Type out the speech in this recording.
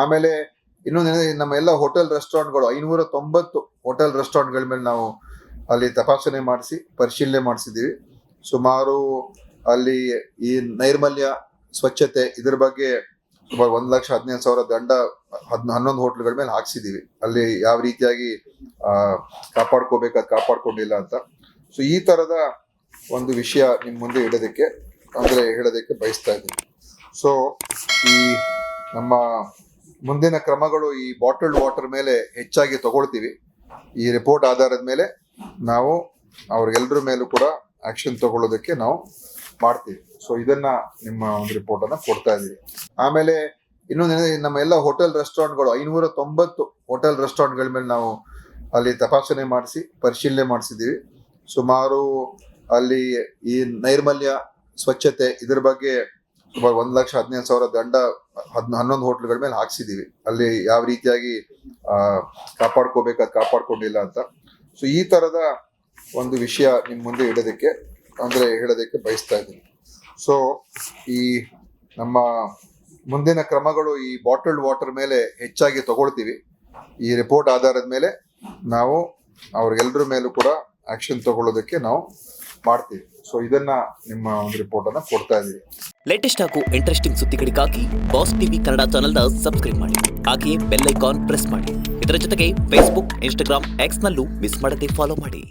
ಆಮೇಲೆ ಇನ್ನೊಂದೇನೆ, ನಮ್ಮ ಎಲ್ಲ ಹೋಟೆಲ್ ರೆಸ್ಟೋರೆಂಟ್ಗಳು 590 ಹೋಟೆಲ್ ರೆಸ್ಟೋರೆಂಟ್ಗಳ ಮೇಲೆ ನಾವು ಅಲ್ಲಿ ತಪಾಸಣೆ ಮಾಡಿಸಿ ಪರಿಶೀಲನೆ ಮಾಡಿಸಿದ್ದೀವಿ. ಸುಮಾರು ಅಲ್ಲಿ ಈ ನೈರ್ಮಲ್ಯ ಸ್ವಚ್ಛತೆ ಇದ್ರ ಬಗ್ಗೆ ಸುಮಾರು 1,15,000 ದಂಡ 11 ಹೋಟ್ಲ್ಗಳ ಮೇಲೆ ಹಾಕ್ಸಿದೀವಿ. ಅಲ್ಲಿ ಯಾವ ರೀತಿಯಾಗಿ ಕಾಪಾಡ್ಕೋಬೇಕಾದ್ ಕಾಪಾಡ್ಕೊಂಡಿಲ್ಲ ಅಂತ. ಸೊ ಈ ತರದ ಒಂದು ವಿಷಯ ನಿಮ್ ಮುಂದೆ ಹೇಳೋದಕ್ಕೆ ಬಯಸ್ತಾ ಇದ್ದೀನಿ. ಸೊ ಈ ನಮ್ಮ ಮುಂದಿನ ಕ್ರಮಗಳು ಈ ಬಾಟಲ್ಡ್ ವಾಟರ್ ಮೇಲೆ ಹೆಚ್ಚಾಗಿ ತಗೊಳ್ತೀವಿ. ಈ ರಿಪೋರ್ಟ್ ಆಧಾರದ ಮೇಲೆ ನಾವು ಅವ್ರಿಗೆಲ್ಲರ ಮೇಲೂ ಕೂಡ ಆಕ್ಷನ್ ತಗೊಳ್ಳೋದಕ್ಕೆ ನಾವು ಮಾಡ್ತೀವಿ. ಸೊ ಇದನ್ನ ನಿಮ್ಮ ಒಂದು ರಿಪೋರ್ಟ್ ಅನ್ನ ಕೊಡ್ತಾ ಇದೀವಿ. ಆಮೇಲೆ ಇನ್ನೊಂದೇನೆ, ನಮ್ಮ ಎಲ್ಲ ಹೋಟೆಲ್ ರೆಸ್ಟೋರೆಂಟ್ಗಳು 590 ಹೋಟೆಲ್ ರೆಸ್ಟೋರೆಂಟ್ಗಳ ಮೇಲೆ ನಾವು ಅಲ್ಲಿ ತಪಾಸಣೆ ಮಾಡಿಸಿ ಪರಿಶೀಲನೆ ಮಾಡಿಸಿದ್ದೀವಿ. ಸುಮಾರು ಅಲ್ಲಿ ಈ ನೈರ್ಮಲ್ಯ ಸ್ವಚ್ಛತೆ ಇದ್ರ ಬಗ್ಗೆ ಸುಮಾರು 1,15,000 ದಂಡ 11 ಹೋಟ್ಲ್ಗಳ ಮೇಲೆ ಹಾಕ್ಸಿದೀವಿ. ಅಲ್ಲಿ ಯಾವ ರೀತಿಯಾಗಿ ಕಾಪಾಡ್ಕೋಬೇಕಾದ್ ಕಾಪಾಡ್ಕೊಂಡಿಲ್ಲ ಅಂತ. ಸೊ ಈ ತರದ ಒಂದು ವಿಷಯ ನಿಮ್ ಮುಂದೆ ಹೇಳೋದಕ್ಕೆ ಬಯಸ್ತಾ ಇದ್ದೀನಿ. ಸೊ ಈ ನಮ್ಮ ಮುಂದಿನ ಕ್ರಮಗಳು ಈ ಬಾಟಲ್ಡ್ ವಾಟರ್ ಮೇಲೆ ಹೆಚ್ಚಾಗಿ ತಗೊಳ್ತೀವಿ. ಈ ರಿಪೋರ್ಟ್ ಆಧಾರದ ಮೇಲೆ ನಾವು ಅವ್ರಿಗೆಲ್ಲರ ಮೇಲೂ ಕೂಡ ಆಕ್ಷನ್ ತಗೊಳ್ಳೋದಕ್ಕೆ ನಾವು ಮಾಡ್ತೀವಿ. ಸೊ ಇದನ್ನ ನಿಮ್ಮ ಒಂದು ರಿಪೋರ್ಟ್ ಅನ್ನ ಕೊಡ್ತಾ ಇದೀವಿ. ಲೇಟೆಸ್ಟ್ ಹಾಗೂ ಇಂಟ್ರೆಸ್ಟಿಂಗ್ ಸುದ್ದಿಗಳಿಗಾಗಿ ಬಾಸ್ ಟಿವಿ ಕನ್ನಡ ಚಾನೆಲ್ನ ಸಬ್ಸ್ಕ್ರೈಬ್ ಮಾಡಿ. ಹಾಗೆಯೇ ಬೆಲ್ ಐಕಾನ್ ಪ್ರೆಸ್ ಮಾಡಿ. ಇದರ ಜೊತೆಗೆ ಫೇಸ್ಬುಕ್, ಇನ್ಸ್ಟಾಗ್ರಾಮ್, ಎಕ್ಸ್ ನಲ್ಲೂ ಮಿಸ್ ಮಾಡದೆ ಫಾಲೋ ಮಾಡಿ.